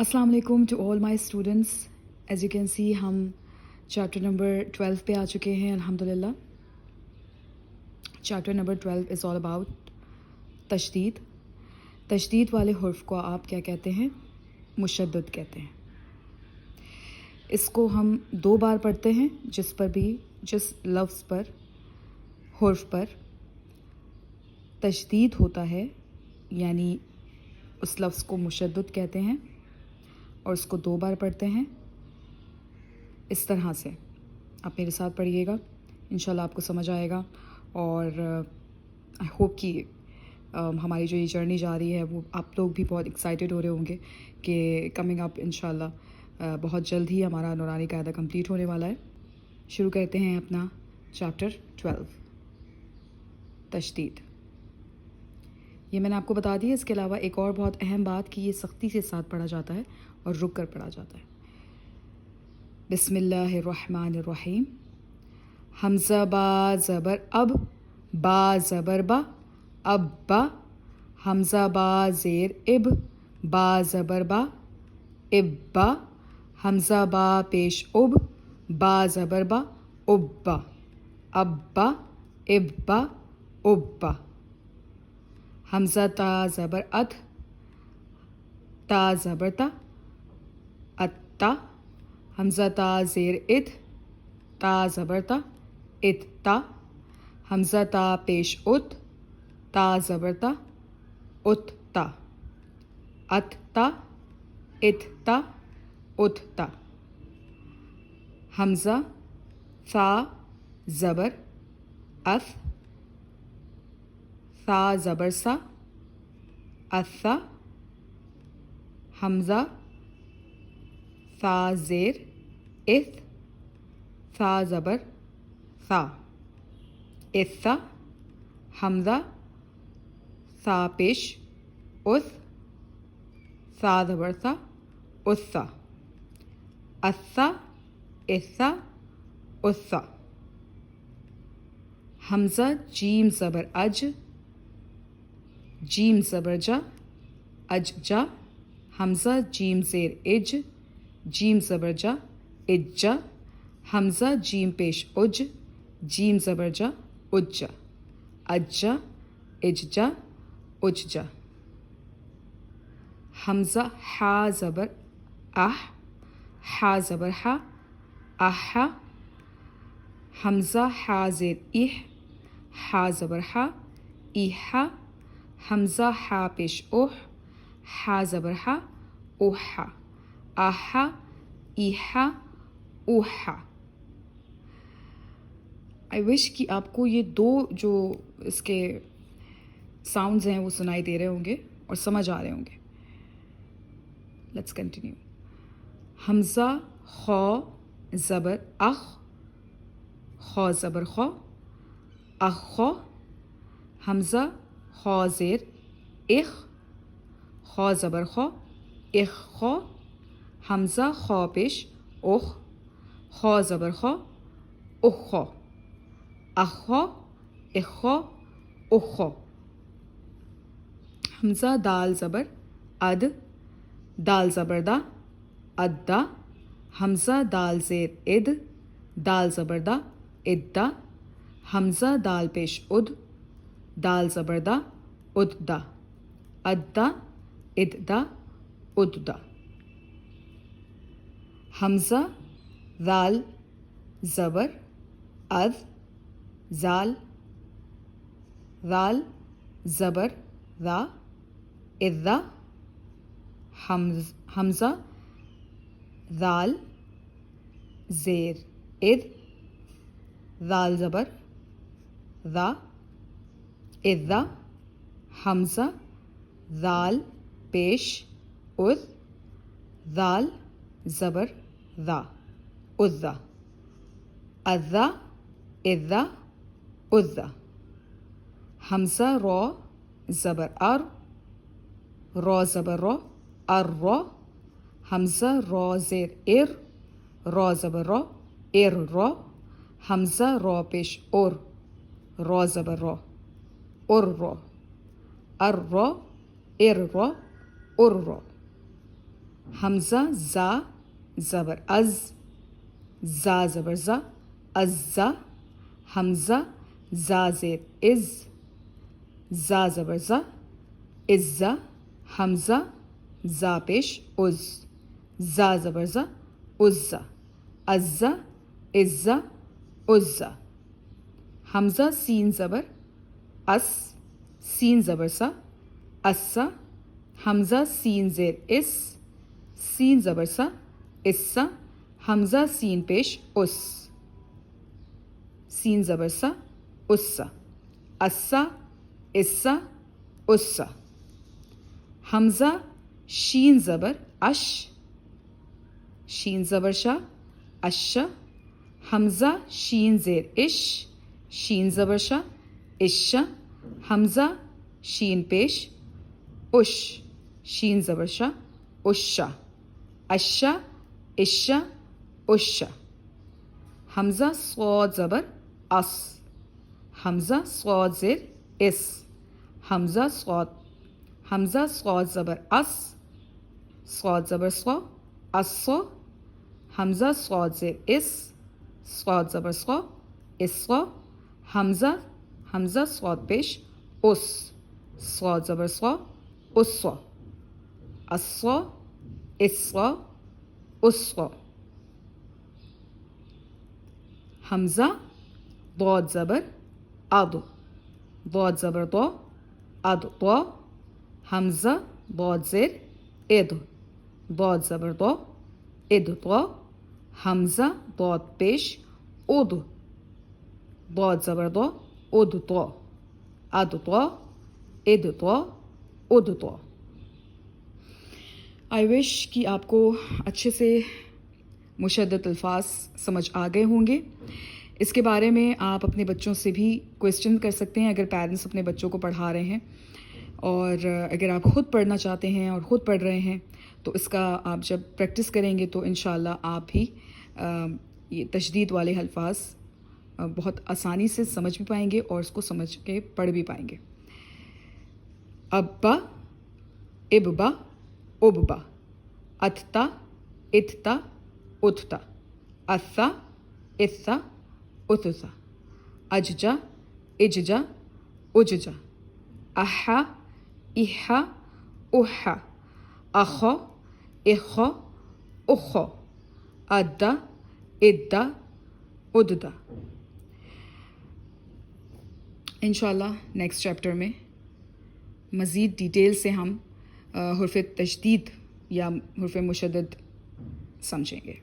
السلام علیکم to all my students. As you can see ہم چیپٹر نمبر 12 پہ آ چکے ہیں الحمد للہ. Chapter number 12 is all about تشدید. تشدید والے حرف کو آپ کیا کہتے ہیں؟ مشدد کہتے ہیں. اس کو ہم 2 بار پڑھتے ہیں جس لفظ پر حرف پر تشدید ہوتا ہے، یعنی اس لفظ کو مشدد کہتے ہیں، اور اس کو 2 بار پڑھتے ہیں. اس طرح سے آپ میرے ساتھ پڑھیے گا، انشاءاللہ آپ کو سمجھ آئے گا. اور آئی ہوپ کہ ہماری جو یہ جرنی جا رہی ہے وہ آپ لوگ بھی بہت ایکسائٹیڈ ہو رہے ہوں گے کہ کمنگ اپ انشاءاللہ بہت جلد ہی ہمارا نورانی قاعدہ کمپلیٹ ہونے والا ہے. شروع کرتے ہیں اپنا چیپٹر 12 تشدید. یہ میں نے آپ کو بتا دیا. اس کے علاوہ ایک اور بہت اہم بات کہ یہ سختی کے ساتھ پڑھا جاتا ہے اور رک کر پڑھا جاتا ہے. بسم اللہ الرحمن الرحیم. حمزہ با زبر اب، با زبر با، اب با. حمزہ با زیر اب، با زبر با، اب با. حمزہ با پیش اب، با زبر با، اب با. اب با، اب با، اب با. حمزہ تا زبر ات، تا زبر تا، اتا. حمزہ تا زیر ات، تا زبر تا، ات تا. حمزہ تا پیش ات، تا زبر تا، ات تا. ات تا، ات تا، ات تا. حمزہ ثا زبر اث، ثا زبر سا، اثا. حمزہ ثا زیر اث، ثا زبر ثا، اثا. حمزہ ثا پیش اث، ثا زبر ثا، اثا. اثا، اثا، اثا. حمزہ جیم زبر اج، جیم زبر جا، اج جا. حمزہ جیم زیر اج، جیم زبر جا، اج جا. حمزہ جیم پیش اج، جیم زبر جا، اج جا. اج جا، اج جا، اج جا. حمزہ حا زبر اح، حا زبر حا، احا. حمزہ حا زیر اح، حا زبر حا، ایحا. حمزہ حا پیش اوح، حا زبر حا، اوحا. آحا، ایحا، اوحا. آئی وش کہ آپ کو یہ 2 جو اس کے ساؤنڈز ہیں وہ سنائی دے رہے ہوں گے اور سمجھ آ رہے ہوں گے. Let's continue. حمزہ خا زبر اخ، خا زبر خا، اخا. حمزہ خا زیر اخ، خا زبر خا، اخ خا. حمزہ خا پیش اخ، خا زبر خا، اخا. اخا، اخا، اخا. حمزہ دال زبر اد، دال زبر دا، ادا. حمزہ دال زیر اد، دال زبر دا، ادا. حمزہ دال پیش اد، دال زبر دا، اددا. ادا، اددا، اددا. حمزہ ذال زبر اذ، زال. ذال زبر ذا، اذا. حمزہ ذال زیر اذ، ذال زبر ذا، اذا. حمزہ ذال پیش اذ، ذال زبر ذا، اذا. اذا، اذا، اذا. حمزہ را زبر ار، را زبر را، ار. حمزہ را زیر ار، را زبر را، ار. حمزہ را پیش اور، را زبر را، ار. ار، ار، ار. حمزہ زا زبر از، زا زبر زا، ازا. حمزہ زا زیر از، زا زبر زا، عزا. حمزہ زا پیش عز، زا زبر زا، عزا. عزا عزا عزا. حمزہ سین زبر اس، سین زبر سا، اسا. حمزہ سین زیر اس، سین زبر سا، اسا. حمزہ سین پیش اس، سین زبر سا، اسا. اسا اسا اسا. حمزہ شین زبر اش، شین زبر شا، اشا. حمزہ شین زیر اش، شین زبر شا، اشا. حمزہ شین پیش اش، شین زبر شا، اشا. اشا اشا اشا. حمزہ صاد زبر اس، حمزہ صاد زیر اس. حمزہ صاد، حمزہ صاد زبر اس، صاد زبر صا، اسا. حمزہ صاد زیر اس، صاد زبر صا، اسا. حمزہ، حمزہ صاد پیش اس، صاد زبر صا، اسا. اسا اسا اسا. حمزہ ضاد زبر اد، ضاد زبر ضا، اد ضا. حمزہ ضاد زیر اد، ضاد زبر ضا، اد ضا. حمزہ ضاد پیش اد، ضاد زبر ضا، اد ضا. اد ضا اد ضا اد ضا. آئی وش کہ آپ کو اچھے سے مشدد الفاظ سمجھ آ گئے ہوں گے. اس کے بارے میں آپ اپنے بچوں سے بھی کویسچن کر سکتے ہیں اگر پیرنٹس اپنے بچوں کو پڑھا رہے ہیں، اور اگر آپ خود پڑھنا چاہتے ہیں اور خود پڑھ رہے ہیں تو اس کا آپ جب پریکٹس کریں گے تو انشاءاللہ آپ بھی یہ تشدید والے الفاظ بہت آسانی سے سمجھ بھی پائیں گے اور اس کو سمجھ کے پڑھ بھی پائیں گے. ابا اببا اببا. اتتا اتتا اتتا. اثا اثا اتثا. اججا اججا اججا. احا احا احا. اخا اخا اخا. ادا ادا اددا. انشاءاللہ نیکسٹ چیپٹر میں مزید ڈیٹیل سے ہم حرف تشدید یا حرف مشدد سمجھیں گے.